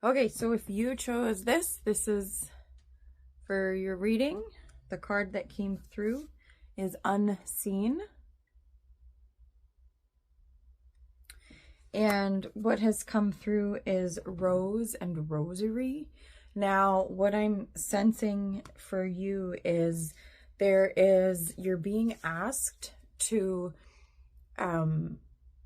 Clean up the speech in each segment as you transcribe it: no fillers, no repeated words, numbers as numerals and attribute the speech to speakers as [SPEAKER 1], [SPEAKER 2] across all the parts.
[SPEAKER 1] Okay, so if you chose this is for your reading. The card that came through is Unseen. And what has come through is Rose and Rosary. Now, what I'm sensing for you is you're being asked to,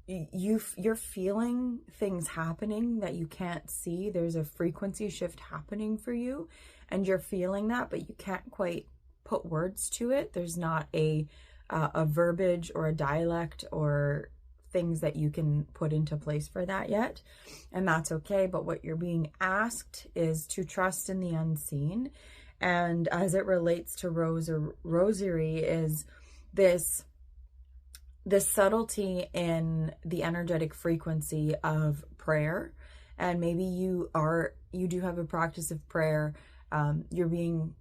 [SPEAKER 1] you're feeling things happening that you can't see. There's a frequency shift happening for you, and you're feeling that, but you can't quite put words to it. There's not a verbiage or a dialect or things that you can put into place for that yet, and that's okay. But what you're being asked is to trust in the unseen. And as it relates to Rose or Rosary, is this subtlety in the energetic frequency of prayer. And maybe you do have a practice of prayer. You're being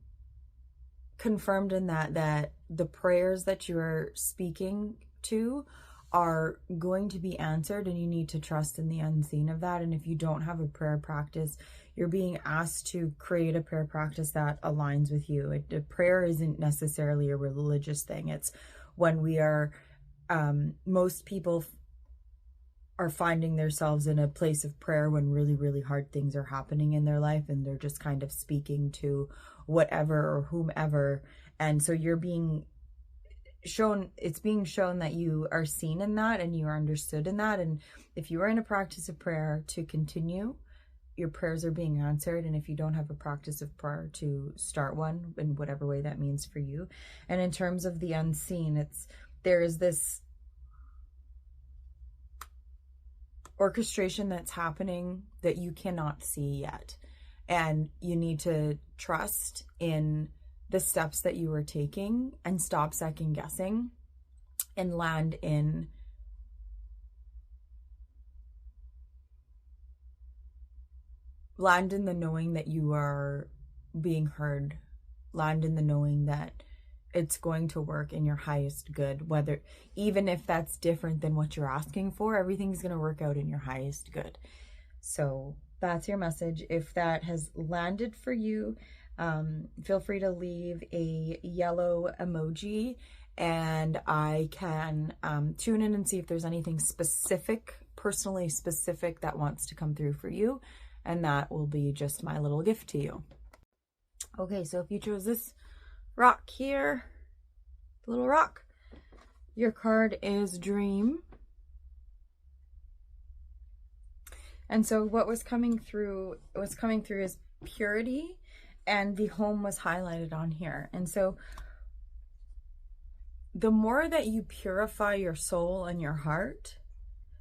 [SPEAKER 1] confirmed in that the prayers that you are speaking to are going to be answered, and you need to trust in the unseen of that. And if you don't have a prayer practice, you're being asked to create a prayer practice that aligns with you. Prayer isn't necessarily a religious thing. It's when we are, most people are finding themselves in a place of prayer when really, really hard things are happening in their life, and they're just kind of speaking to whatever or whomever. And so you're being shown, it's being shown that you are seen in that and you are understood in that. And if you are in a practice of prayer, to continue, your prayers are being answered. And if you don't have a practice of prayer, to start one in whatever way that means for you. And in terms of the unseen, there is this orchestration that's happening that you cannot see yet, and you need to trust in the steps that you are taking and stop second guessing and land in the knowing that you are being heard, land in the knowing that it's going to work in your highest good, whether, even if that's different than what you're asking for, everything's going to work out in your highest good. So that's your message. If that has landed for you, feel free to leave a yellow emoji, and I can tune in and see if there's anything specific, personally specific, that wants to come through for you, and that will be just my little gift to you. Okay, so if you chose this rock here, little rock, your card is Dream. And so what was coming through is purity, and the home was highlighted on here. And so the more that you purify your soul and your heart,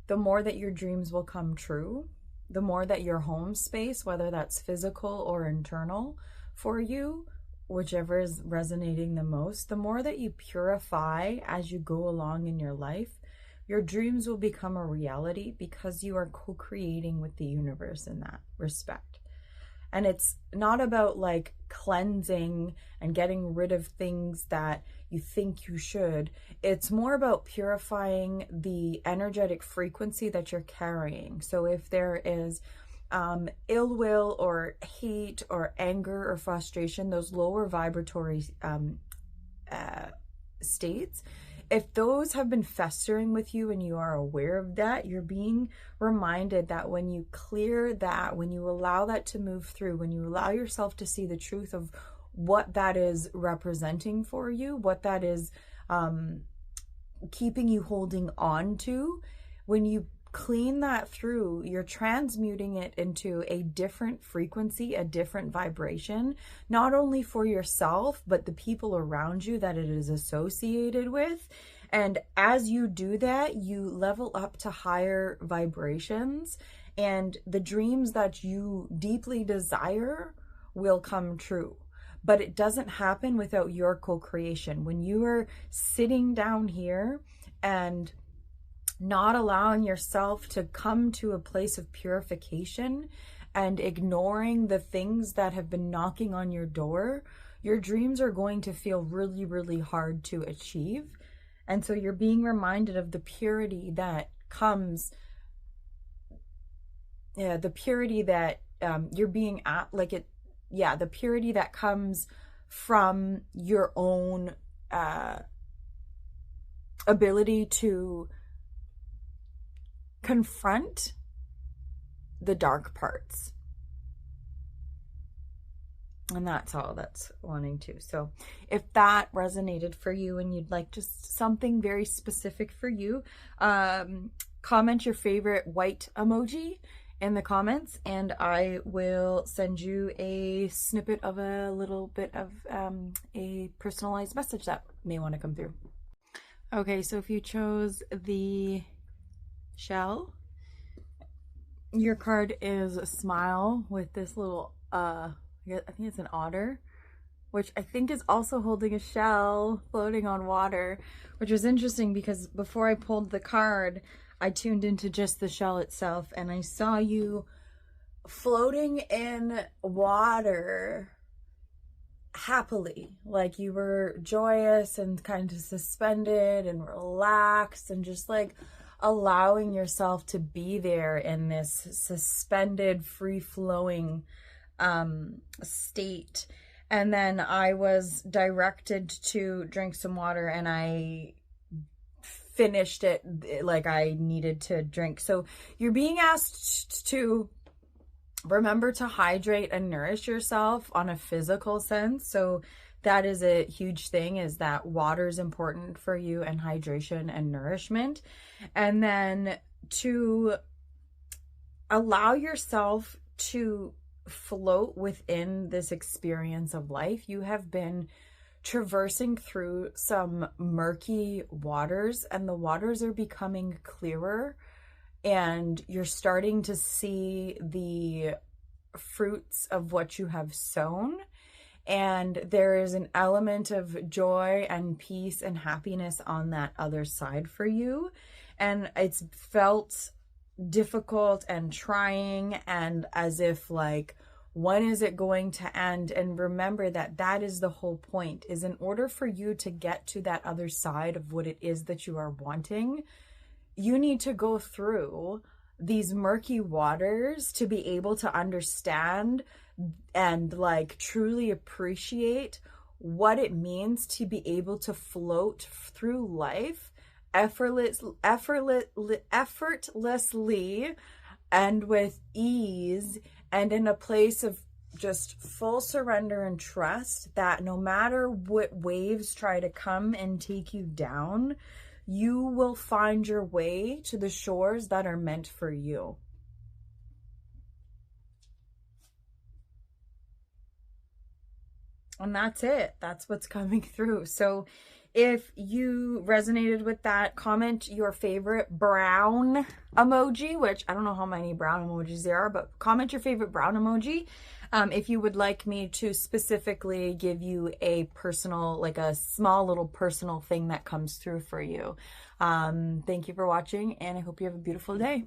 [SPEAKER 1] the more that your dreams will come true, the more that your home space, whether that's physical or internal for you, whichever is resonating the most, the more that you purify as you go along in your life, your dreams will become a reality, because you are co-creating with the universe in that respect. And it's not about like cleansing and getting rid of things that you think you should. It's more about purifying the energetic frequency that you're carrying. So if there is ill will or hate or anger or frustration, those lower vibratory states, if those have been festering with you and you are aware of that, you're being reminded that when you clear that, when you allow that to move through, when you allow yourself to see the truth of what that is representing for you, what that is keeping you holding on to, when you clean that through, you're transmuting it into a different frequency, a different vibration, not only for yourself, but the people around you that it is associated with. And as you do that, you level up to higher vibrations, and the dreams that you deeply desire will come true. But it doesn't happen without your co-creation. When you are sitting down here and not allowing yourself to come to a place of purification and ignoring the things that have been knocking on your door, your dreams are going to feel really, really hard to achieve. And so you're being reminded of the purity that comes, the purity that you're being at like it, yeah, the purity that comes from your own ability to confront the dark parts. And that's all that's wanting to. So if that resonated for you and you'd like just something very specific for you, comment your favorite white emoji in the comments, and I will send you a snippet of a little bit of a personalized message that may want to come through. Okay, so if you chose the shell, your card is a smile with this little I think it's an otter, which I think is also holding a shell floating on water, which was interesting because before I pulled the card, I tuned into just the shell itself, and I saw you floating in water happily, like you were joyous and kind of suspended and relaxed and just like allowing yourself to be there in this suspended, free-flowing state. And then I was directed to drink some water, and I finished it like I needed to drink. So you're being asked to remember to hydrate and nourish yourself on a physical sense. So that is a huge thing, is that water is important for you, and hydration and nourishment. And then to allow yourself to float within this experience of life. You have been traversing through some murky waters, and the waters are becoming clearer, and you're starting to see the fruits of what you have sown. And there is an element of joy and peace and happiness on that other side for you. And it's felt difficult and trying, and as if like, when is it going to end? And remember that that is the whole point, is in order for you to get to that other side of what it is that you are wanting, you need to go through these murky waters to be able to understand and like truly appreciate what it means to be able to float through life effortlessly and with ease, and in a place of just full surrender and trust that no matter what waves try to come and take you down, you will find your way to the shores that are meant for you. And that's it. That's what's coming through. So if you resonated with that, comment your favorite brown emoji, which I don't know how many brown emojis there are, but comment your favorite brown emoji. If you would like me to specifically give you a personal, like a small little personal thing that comes through for you. Thank you for watching, and I hope you have a beautiful day.